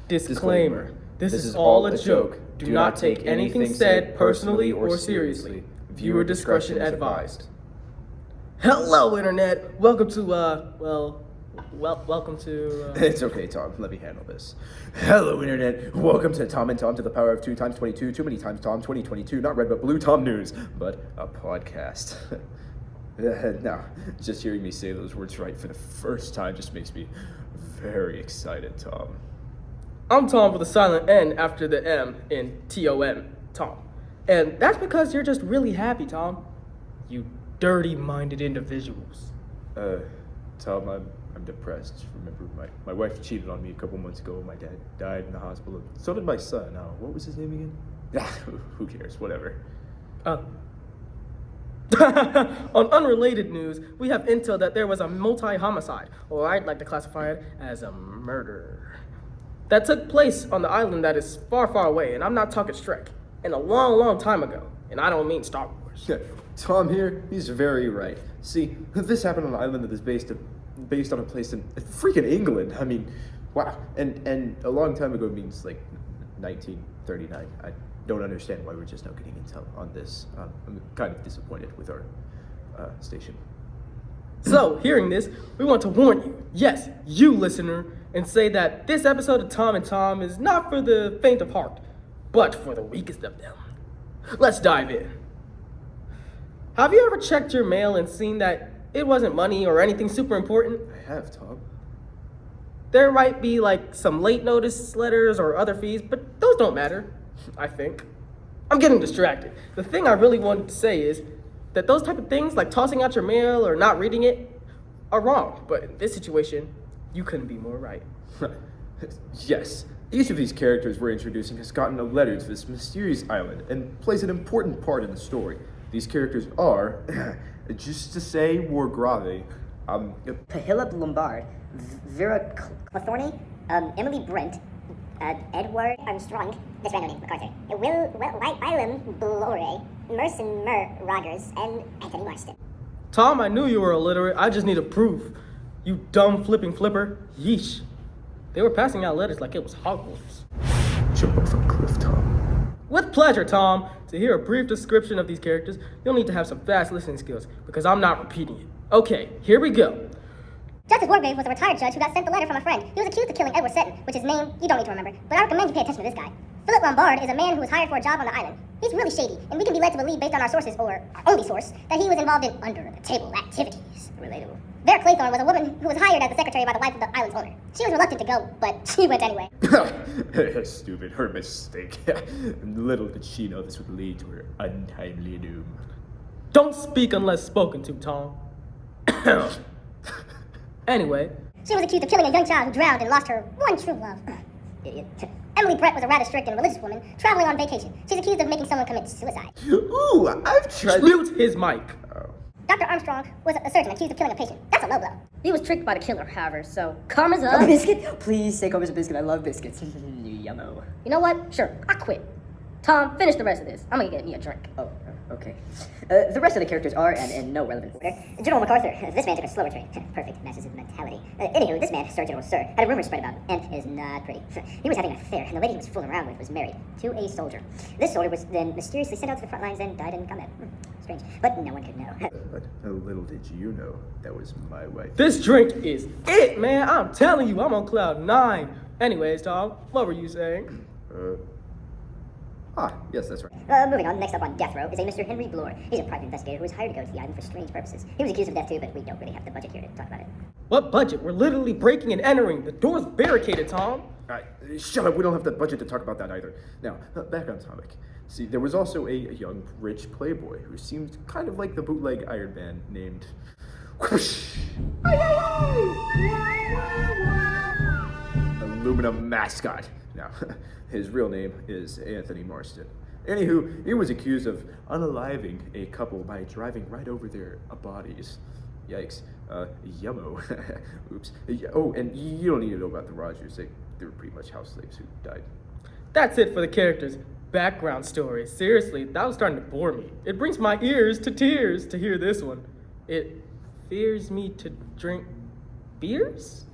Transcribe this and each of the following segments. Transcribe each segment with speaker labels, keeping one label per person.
Speaker 1: Disclaimer. This is all a joke. Do not take anything said personally or seriously. Viewer discretion advised. Hello, Internet. Welcome to, welcome to,
Speaker 2: It's okay, Tom. Let me handle this. Hello, Internet. Welcome to Tom and Tom to the power of 2 times 22. Too many times Tom, 2022. Not red, but blue Tom News, but a podcast. Now, just hearing me say those words right for the first time just makes me very excited, Tom.
Speaker 1: I'm Tom with a silent N after the M in T-O-M, Tom. And that's because you're just really happy, Tom. You dirty-minded individuals.
Speaker 2: Tom, I'm depressed. Remember, my wife cheated on me a couple months ago. My dad died in the hospital. So did my son. Now, what was his name again? Who cares? Whatever.
Speaker 1: On unrelated news, we have intel that there was a multi-homicide, or I'd like to classify it as a murder, that took place on the island that is far, far away, and I'm not talking Shrek, and a long, long time ago, and I don't mean Star Wars.
Speaker 2: Tom here, he's very right. See, this happened on an island that is based on a place in freaking England. I mean, wow. And a long time ago means like 1939. I don't understand why we're just now getting intel on this. I'm kind of disappointed with our station.
Speaker 1: So, hearing this, we want to warn you, yes, you listener, and say that this episode of Tom and Tom is not for the faint of heart, but for the weakest of them. Let's dive in. Have you ever checked your mail and seen that it wasn't money or anything super important?
Speaker 2: I have, Tom.
Speaker 1: There might be like some late notice letters or other fees, but those don't matter, I think. I'm getting distracted. The thing I really wanted to say is that those type of things, like tossing out your mail or not reading it, are wrong. But in this situation, you couldn't be more right.
Speaker 2: Yes, each of these characters we're introducing has gotten a letter to this mysterious island and plays an important part in the story. These characters are, just to say more grave,
Speaker 3: Philip Lombard, Vera Cawthorny, Emily Brent, Edward Armstrong, this random name, MacArthur, Wylam Blore, Merson Rogers, and Anthony Marston.
Speaker 1: Tom, I knew you were illiterate. I just need a proof. You dumb flipping flipper. Yeesh. They were passing out letters like it was Hogwarts.
Speaker 2: Jump off a cliff, Tom.
Speaker 1: With pleasure, Tom. To hear a brief description of these characters, you'll need to have some fast listening skills, because I'm not repeating it. Okay, here we go.
Speaker 4: Justice Wargrave was a retired judge who got sent the letter from a friend. He was accused of killing Edward Seton, which is name you don't need to remember, but I recommend you pay attention to this guy. Philip Lombard is a man who was hired for a job on the island. He's really shady, and we can be led to believe, based on our sources, or our only source, that he was involved in under-the-table activities. Relatable. Vera Claythorne was a woman who was hired as the secretary by the wife of the island's owner. She was reluctant to go, but she went anyway.
Speaker 2: Stupid, her mistake. Little did she know this would lead to her untimely doom.
Speaker 1: Don't speak unless spoken to, Tom. Anyway.
Speaker 4: She was accused of killing a young child who drowned and lost her one true love. Idiot. Emily Brett was a rather strict and religious woman traveling on vacation. She's accused of making someone commit suicide.
Speaker 2: Ooh, I've tried...
Speaker 1: Mute his mic.
Speaker 4: Dr. Armstrong was a surgeon accused of killing a patient. That's a low blow.
Speaker 3: He was tricked by the killer, however, so karma's up.
Speaker 5: A biscuit? Please say karma's a biscuit. I love biscuits. Yummo.
Speaker 3: You know what? Sure, I quit. Tom, finish the rest of this. I'm gonna get me a drink.
Speaker 5: Oh, okay. The rest of the characters are in no relevant order.
Speaker 4: General MacArthur. This man took a slower train. Perfect Massachusetts mentality. Anywho, this man, Sir General Sir, had a rumor spread about him, and is not pretty. He was having an affair, and the lady he was fooling around with was married to a soldier. This soldier was then mysteriously sent out to the front lines and died in combat. Strange, but no one could know.
Speaker 2: But little did you know, that was my wife.
Speaker 1: This drink is it, man. I'm telling you, I'm on cloud 9. Anyways, Tom, what were you saying?
Speaker 2: Yes, that's right.
Speaker 4: Moving on, next up on death row is a Mr. Henry Bloor. He's a private investigator who was hired to go to the island for strange purposes. He was accused of death too, but we don't really have the budget here to talk about it.
Speaker 1: What budget? We're literally breaking and entering. The door's barricaded, Tom.
Speaker 2: Shut up, we don't have the budget to talk about that either. Now, back on topic. See, there was also a young, rich playboy who seemed kind of like the bootleg Iron Man named... Aluminum Mascot. Now, his real name is Anthony Marston. Anywho, he was accused of unaliving a couple by driving right over their bodies. Yikes. Yummo. Oops. Oh, and you don't need to know about the Rogers. They were pretty much house slaves who died.
Speaker 1: That's it for the characters' background story. Seriously, that was starting to bore me. It brings my ears to tears to hear this one. It fears me to drink beers?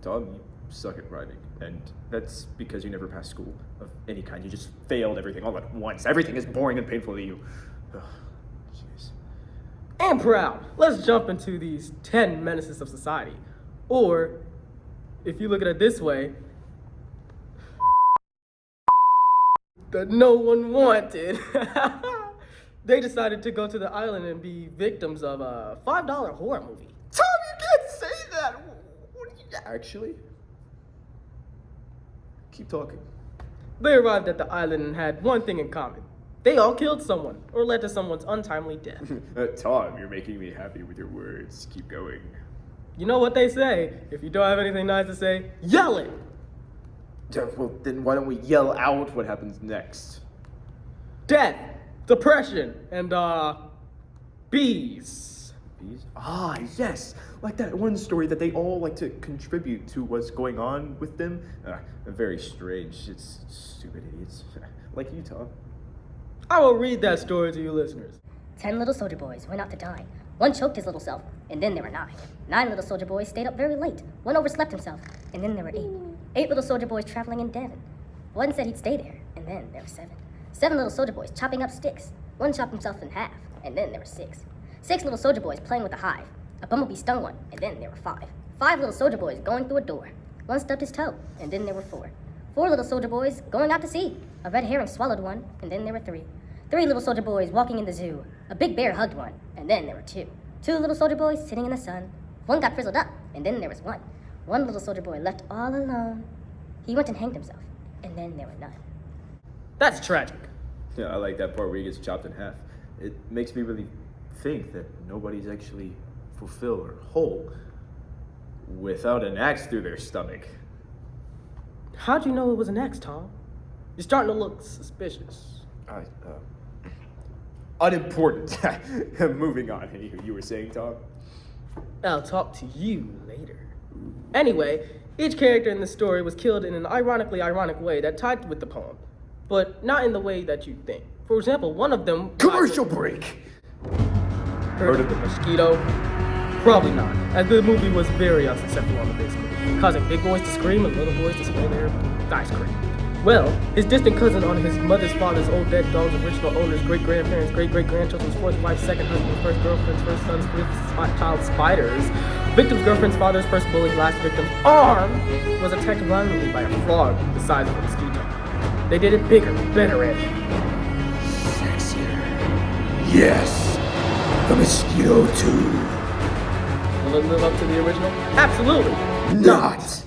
Speaker 2: Tom, you suck at writing, and that's because you never passed school of any kind. You just failed everything all at once. Everything is boring and painful to you. Ugh, jeez.
Speaker 1: And proud. Let's jump into these 10 menaces of society. Or, if you look at it this way, that no one wanted. They decided to go to the island and be victims of a $5 horror movie.
Speaker 2: Tom, you can't say that! What are you... Actually? Keep talking.
Speaker 1: They arrived at the island and had one thing in common. They all killed someone, or led to someone's untimely death.
Speaker 2: Tom, you're making me happy with your words. Keep going.
Speaker 1: You know what they say, if you don't have anything nice to say, yell it!
Speaker 2: Well, then why don't we yell out what happens next?
Speaker 1: Death, depression, and, bees.
Speaker 2: Bees? Ah, yes! Like that one story that they all like to contribute to what's going on with them. Very strange. It's stupid idiots. Like you, Tom.
Speaker 1: I will read that story to you listeners.
Speaker 3: 10 little soldier boys went out to dine. One choked his little self, and then there were 9. 9 little soldier boys stayed up very late. One overslept himself, and then there were 8. 8 little soldier boys traveling in Devon. One said he'd stay there, and then there were 7. 7 little soldier boys chopping up sticks. One chopped himself in half, and then there were 6. 6 little soldier boys playing with a hive. A bumblebee stung one, and then there were 5. 5 little soldier boys going through a door. One stubbed his toe, and then there were 4. 4 little soldier boys going out to sea. A red herring swallowed one, and then there were 3. 3 little soldier boys walking in the zoo. A big bear hugged one, and then there were 2. 2 little soldier boys sitting in the sun. One got frizzled up, and then there was 1. 1 little soldier boy left all alone. He went and hanged himself, and then there were none.
Speaker 1: That's tragic.
Speaker 2: Yeah, I like that part where he gets chopped in half. It makes me really think that nobody's actually fulfilled or whole without an axe through their stomach.
Speaker 1: How'd you know it was an X, Tom? You're starting to look suspicious.
Speaker 2: Unimportant. Moving on. You were saying, Tom?
Speaker 1: I'll talk to you later. Anyway, each character in the story was killed in an ironically ironic way that tied with the poem, but not in the way that you think. For example, one of them...
Speaker 2: Commercial break!
Speaker 1: Heard of the mosquito? Probably not, as the movie was very unsuccessful on the big screen, causing big boys to scream and little boys to spill their ice cream. Well, his distant cousin on his mother's father's old dead dog's original owner's great-grandparents, great-great-grandchildren's fourth wife, second husband, first girlfriend's first son's fifth child spiders, victim's girlfriend's father's first bully, last victim's arm was attacked violently by a frog the size of a mosquito. They did it bigger, better, and
Speaker 2: Sexier. Yes! The mosquito too.
Speaker 1: will it live up to the original? Absolutely
Speaker 2: Not!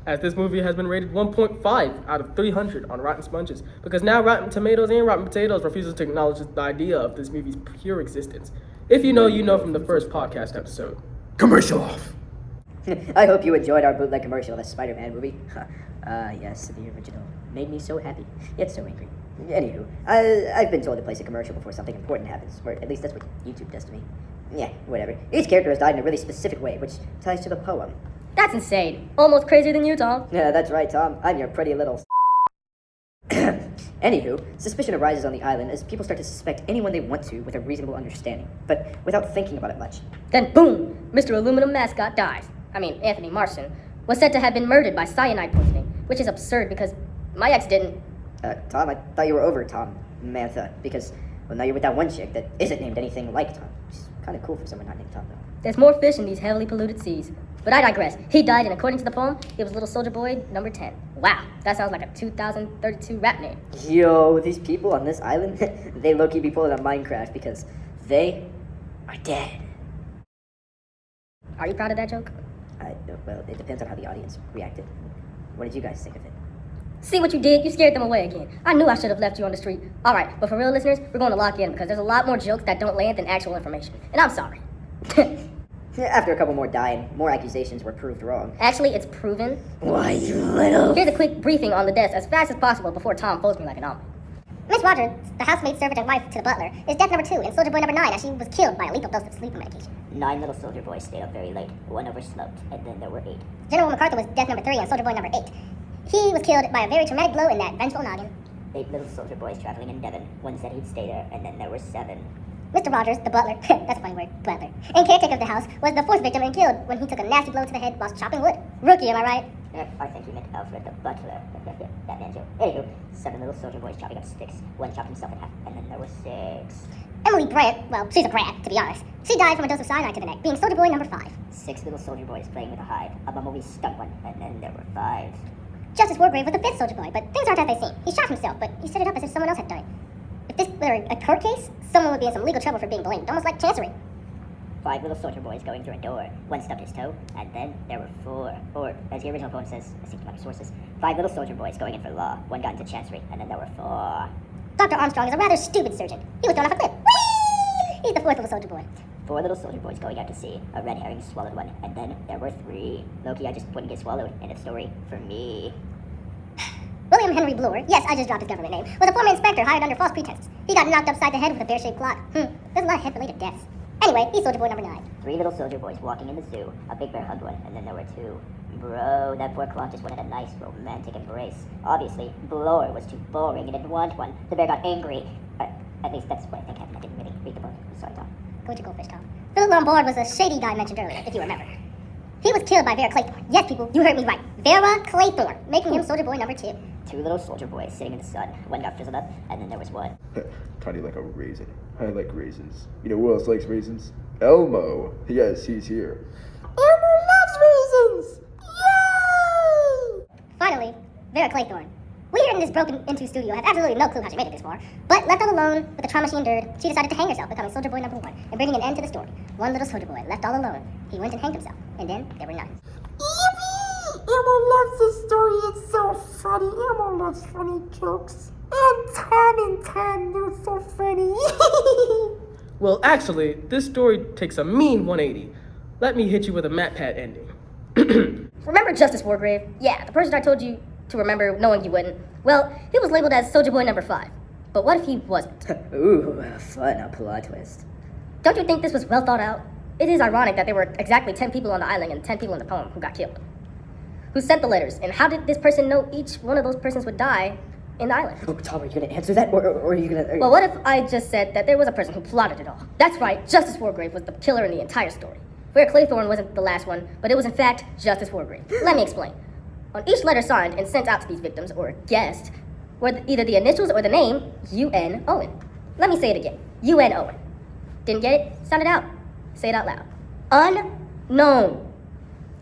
Speaker 1: As this movie has been rated 1.5 out of 300 on Rotten Sponges, because now Rotten Tomatoes and Rotten Potatoes refuses to acknowledge the idea of this movie's pure existence. If you know, you know from the first podcast episode.
Speaker 2: Commercial off!
Speaker 5: I hope you enjoyed our bootleg commercial of the Spider-Man movie. Yes, the original. Made me so happy, yet so angry. Anywho, I've been told to place a commercial before something important happens, or at least that's what YouTube does to me. Yeah, whatever. Each character has died in a really specific way, which ties to the poem.
Speaker 3: That's insane. Almost crazier than you, Tom.
Speaker 5: Yeah, that's right, Tom. I'm your pretty little... Anywho, suspicion arises on the island as people start to suspect anyone they want to with a reasonable understanding, but without thinking about it much.
Speaker 3: Then boom, Mr. Aluminum Mascot dies. Anthony Marston was said to have been murdered by cyanide poisoning, which is absurd because my ex didn't.
Speaker 5: Tom, I thought you were over Tom, Mantha, because, well, now you're with that one chick that isn't named anything like Tom. It's kind of cool for someone not named Tom, though.
Speaker 3: There's more fish in these heavily polluted seas. But I digress. He died, and according to the poem, he was Little Soldier Boy number 10. Wow, that sounds like a 2032 rap name.
Speaker 5: Yo, these people on this island, they low-key be pulling on Minecraft because they are dead.
Speaker 3: Are you proud of that joke?
Speaker 5: Well, it depends on how the audience reacted. What did you guys think of it?
Speaker 3: See what you did? You scared them away again. I knew I should have left you on the street. All right, but for real listeners, we're going to lock in because there's a lot more jokes that don't land than actual information. And I'm sorry.
Speaker 5: After a couple more dying, more accusations were proved wrong.
Speaker 3: Actually, it's proven.
Speaker 5: Why, you little...
Speaker 3: Here's a quick briefing on the deaths as fast as possible before Tom folds me like an omelet.
Speaker 4: Miss Rogers, the housemaid, servant, and wife to the butler, is death number 2 and Soldier Boy number 9 as she was killed by a lethal dose of sleeping medication.
Speaker 6: 9 little soldier boys stayed up very late. 1 overslept, and then there were 8.
Speaker 4: General MacArthur was death number 3 and Soldier Boy number 8. He was killed by a very traumatic blow in that vengeful noggin.
Speaker 6: 8 little soldier boys traveling in Devon. 1 said he'd stay there, and then there were 7.
Speaker 4: Mr. Rogers, the butler, that's a funny word, butler, and caretaker of the house, was the 4th victim and killed when he took a nasty blow to the head whilst chopping wood. Rookie, am I right?
Speaker 6: I think you meant Alfred the butler. That man joke. Anywho, 7 little soldier boys chopping up sticks. One chopped himself in half, and then there were 6.
Speaker 4: Emily Brant, well, she's a brat, to be honest. She died from a dose of cyanide to the neck, being soldier boy number 5.
Speaker 6: 6 little soldier boys playing with a hive. A bumblebee stung one, and then there were 5.
Speaker 4: Justice Wargrave was the 5th soldier boy, but things aren't as they seem. He shot himself, but he set it up as if someone else had done it. If this were a court case, someone would be in some legal trouble for being blamed, almost like chancery.
Speaker 6: 5 little soldier boys going through a door. One stubbed his toe, and then there were 4. Or, as the original poem says, I seem to my sources, 5 little soldier boys going in for law. One got into chancery, and then there were 4.
Speaker 4: Dr. Armstrong is a rather stupid surgeon. He was thrown off a cliff. Whee! He's the 4th little soldier boy.
Speaker 6: 4 little soldier boys going out to sea. A red herring swallowed one, and then there were 3. Loki, I just wouldn't get swallowed. End of story for me.
Speaker 4: William Henry Bloor, yes, I just dropped his government name, was a former inspector hired under false pretenses. He got knocked upside the head with a bear-shaped clock. There's a lot of head-related deaths. Anyway, he's soldier boy number 9.
Speaker 6: 3 little soldier boys walking in the zoo. A big bear hugged one, and then there were 2. Bro, that poor clock just wanted a nice romantic embrace. Obviously, Bloor was too boring and didn't want one. The bear got angry. At least that's what I think happened. I didn't really read the book. Sorry, Tom.
Speaker 4: Go to goldfish, Tom. Philip Lombard was the shady guy mentioned earlier, if you remember. He was killed by Vera Claythorne. Yes, people, you heard me right. Vera Claythorne, making him soldier boy number 2.
Speaker 6: 2 little soldier boys sitting in the sun. One got frizzled up, and then there was 1.
Speaker 2: Tiny like a raisin. I like raisins. You know who else likes raisins? Elmo. Yes, he's here.
Speaker 4: Elmo loves raisins! Yay! Finally, Vera Claythorne. We here in this broken-into studio have absolutely no clue how she made it this far, but left all alone with the trauma she endured, she decided to hang herself, becoming soldier boy number 1, and bringing an end to the story. One little soldier boy, left all alone, he went and hanged himself, and then there were 9.
Speaker 7: Yippee! Elmo loves this story. It's so funny. Elmo loves funny jokes. And Tom, they're so funny.
Speaker 1: Well, actually, this story takes a mean 180. Let me hit you with a MatPat ending.
Speaker 3: Remember Justice Wargrave? Yeah, the person I told you to remember knowing you wouldn't. Well, he was labeled as soldier boy number 5. But what if he wasn't?
Speaker 5: Ooh, fun, a plot twist.
Speaker 3: Don't you think this was well thought out? It is ironic that there were exactly 10 people on the island and 10 people in the poem who got killed. Who sent the letters, and how did this person know each one of those persons would die in the island?
Speaker 5: Oh, Tom, are you gonna answer that, or are you gonna...
Speaker 3: Well, what if I just said that there was a person who plotted it all? That's right, Justice Wargrave was the killer in the entire story. Vera Claythorne wasn't the last one, but it was in fact Justice Wargrave. Let me explain. On each letter signed and sent out to these victims, or guessed, were either the initials or the name UN Owen. Let me say it again. UN Owen. Didn't get it? Sound it out. Say it out loud. Unknown.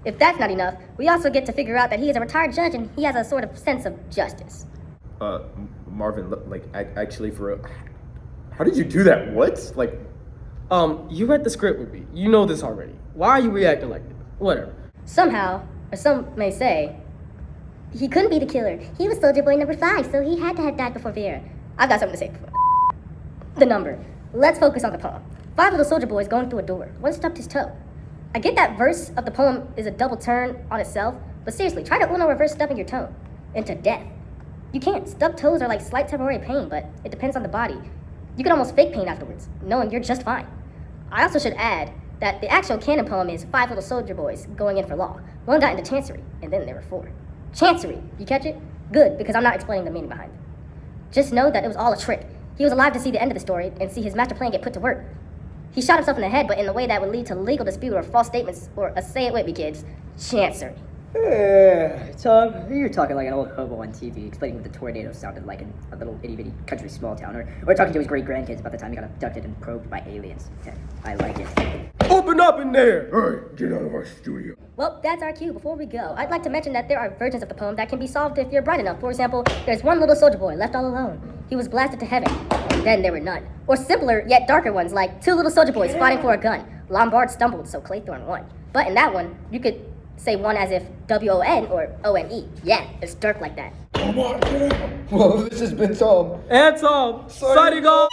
Speaker 3: If that's not enough, we also get to figure out that he is a retired judge and he has a sort of sense of justice.
Speaker 2: Marvin, actually how did you do that? What?
Speaker 1: You read the script with me. You know this already. Why are you reacting like this? Whatever.
Speaker 3: Somehow, or some may say, he couldn't be the killer. He was soldier boy number 5, so he had to have died before Vera. I've got something to say before. The number. Let's focus on the poem. 5 little soldier boys going through a door. One stubbed his toe. I get that verse of the poem is a double turn on itself, but seriously, try to Uno reverse stubbing your toe into death. You can't. Stubbed toes are like slight temporary pain, but it depends on the body. You can almost fake pain afterwards, knowing you're just fine. I also should add that the actual canon poem is 5 little soldier boys going in for law. One got into chancery, and then there were 4. Chancery, you catch it? Good, because I'm not explaining the meaning behind it. Just know that it was all a trick. He was alive to see the end of the story and see his master plan get put to work. He shot himself in the head, but in a way that would lead to legal dispute or false statements, or say it with me, kids, chancery.
Speaker 5: Tom, you're talking like an old hobo on TV, explaining what the tornado sounded like in a little itty-bitty country small town, or talking to his great-grandkids about the time he got abducted and probed by aliens. I like it.
Speaker 1: Open up in there!
Speaker 2: Hey, get out of our studio.
Speaker 3: Well, that's our cue. Before we go, I'd like to mention that there are versions of the poem that can be solved if you're bright enough. For example, there's one little soldier boy left all alone. He was blasted to heaven. Then there were none. Or simpler, yet darker ones, like 2 little soldier boys fighting for a gun. Lombard stumbled, so Claythorne won. But in that one, you could say one as if W-O-N or O-N-E. Yeah, it's dark like that.
Speaker 2: Come on, well, this has been Tom.
Speaker 1: And Tom, signing off.